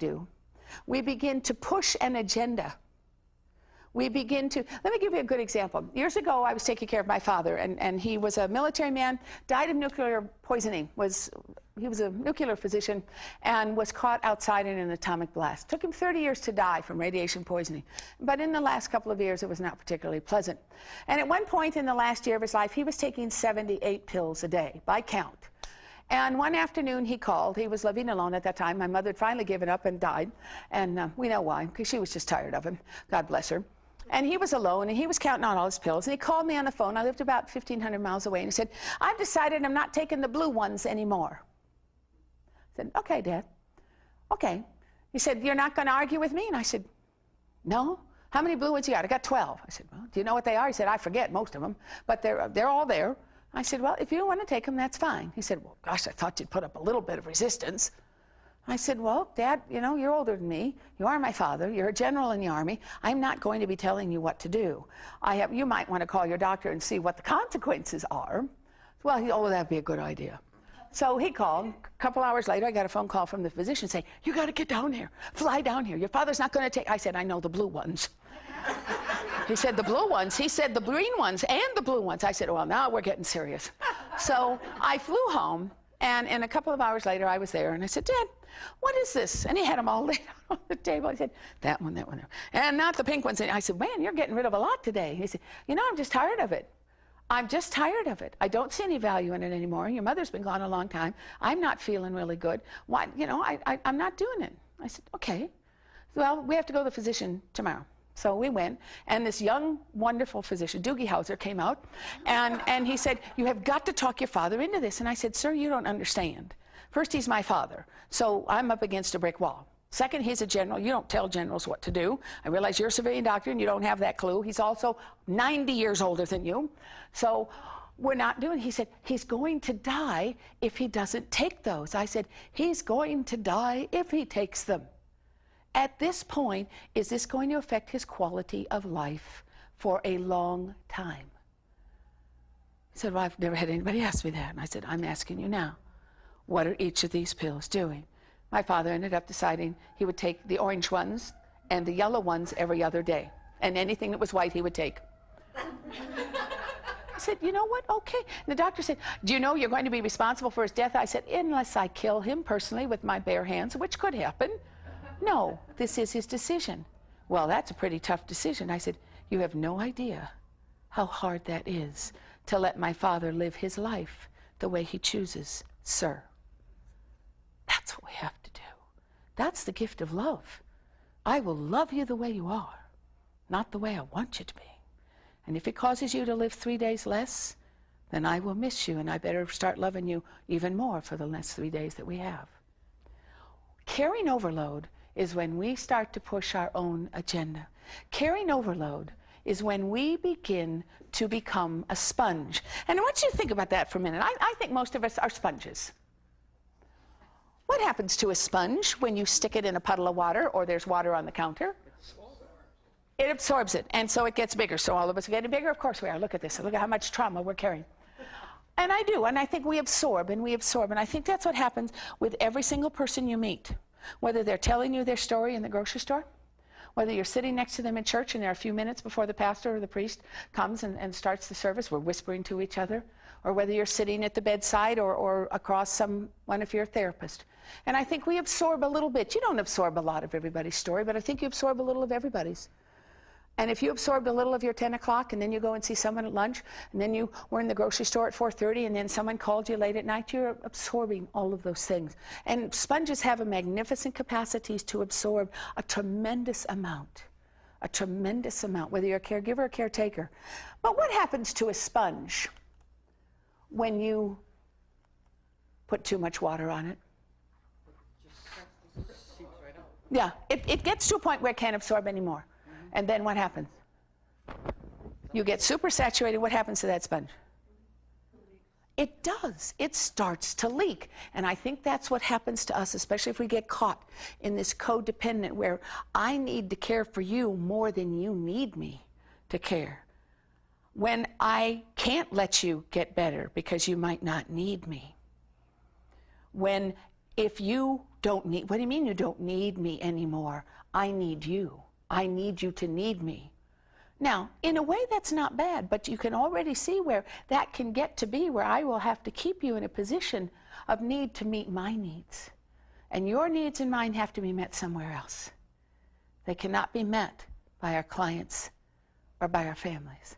do? We begin to push an agenda. We begin to, let me give you a good example. Years ago, I was taking care of my father, and he was a military man, died of nuclear poisoning. He was a nuclear physician and was caught outside in an atomic blast. Took him 30 years to die from radiation poisoning. But in the last couple of years, it was not particularly pleasant. And at one point in the last year of his life, he was taking 78 pills a day, by count. And one afternoon he called. He was living alone at that time. My mother had finally given up and died. And we know why, because she was just tired of him. God bless her. And he was alone, and he was counting on all his pills. And he called me on the phone. I lived about 1,500 miles away. And he said, I've decided I'm not taking the blue ones anymore. I said, okay, Dad. Okay. He said, you're not going to argue with me? And I said, no. How many blue ones you got? I got 12. I said, well, do you know what they are? He said, I forget most of them, but they're all there. I said, well, if you don't want to take them, that's fine. He said, well, gosh, I thought you'd put up a little bit of resistance. I said, well, Dad, you know, you're older than me. You are my father. You're a general in the Army. I'm not going to be telling you what to do. You might want to call your doctor and see what the consequences are. Well, oh, that'd be a good idea. So he called. A couple hours later, I got a phone call from the physician saying, you got to get down here. Fly down here. Your father's not going to take... I said, I know the blue ones. He said, the blue ones? He said, the green ones and the blue ones. I said, well, now we're getting serious. So I flew home, and a couple of hours later, I was there, and I said, Dad, what is this? And he had them all laid out on the table. I said, that one, and not the pink ones. And I said, man, you're getting rid of a lot today. He said, you know, I'm just tired of it. I'm just tired of it. I don't see any value in it anymore. Your mother's been gone a long time. I'm not feeling really good. Why, you know, I'm not doing it. I said, okay. Well, we have to go to the physician tomorrow. So we went, and this young, wonderful physician, Doogie Howser, came out, and he said, you have got to talk your father into this. And I said, sir, you don't understand. First, he's my father, so I'm up against a brick wall. Second, he's a general. You don't tell generals what to do. I realize you're a civilian doctor, and you don't have that clue. He's also 90 years older than you. So we're not doing it. He said, he's going to die if he doesn't take those. I said, he's going to die if he takes them. At this point, is this going to affect his quality of life for a long time? He said, well, I've never had anybody ask me that. And I said, I'm asking you now. What are each of these pills doing? My father ended up deciding he would take the orange ones and the yellow ones every other day. And anything that was white, he would take. I said, you know what? Okay. And the doctor said, do you know you're going to be responsible for his death? I said, unless I kill him personally with my bare hands, which could happen. No, this is his decision. Well, that's a pretty tough decision. I said, you have no idea how hard that is to let my father live his life the way he chooses, sir. That's what we have to do. That's the gift of love. I will love you the way you are, not the way I want you to be. And if it causes you to live 3 days less, then I will miss you, and I better start loving you even more for the next 3 days that we have. Caring overload is when we start to push our own agenda. Caring overload is when we begin to become a sponge. And I want you to think about that for a minute. I think most of us are sponges. What happens to a sponge when you stick it in a puddle of water or there's water on the counter? It absorbs it, and so it gets bigger. So all of us are getting bigger? Of course we are. Look at this. Look at how much trauma we're carrying. And I do, and I think we absorb, and we absorb. And I think that's what happens with every single person you meet. Whether they're telling you their story in the grocery store, whether you're sitting next to them in church and there are a few minutes before the pastor or the priest comes and starts the service, we're whispering to each other, or whether you're sitting at the bedside or across one of your therapists. And I think we absorb a little bit. You don't absorb a lot of everybody's story, but I think you absorb a little of everybody's. And if you absorbed a little of your 10 o'clock, and then you go and see someone at lunch, and then you were in the grocery store at 4:30, and then someone called you late at night, you're absorbing all of those things. And sponges have a magnificent capacity to absorb a tremendous amount, whether you're a caregiver or caretaker. But what happens to a sponge when you put too much water on it? Yeah, it gets to a point where it can't absorb anymore. And then what happens? You get supersaturated. What happens to that sponge? It does. It starts to leak. And I think that's what happens to us, especially if we get caught in this codependent where I need to care for you more than you need me to care. When I can't let you get better because you might not need me. When if you don't need, what do you mean you don't need me anymore? I need you. I need you to need me. Now, in a way that's not bad, but you can already see where that can get to be where I will have to keep you in a position of need to meet my needs. And your needs and mine have to be met somewhere else. They cannot be met by our clients or by our families.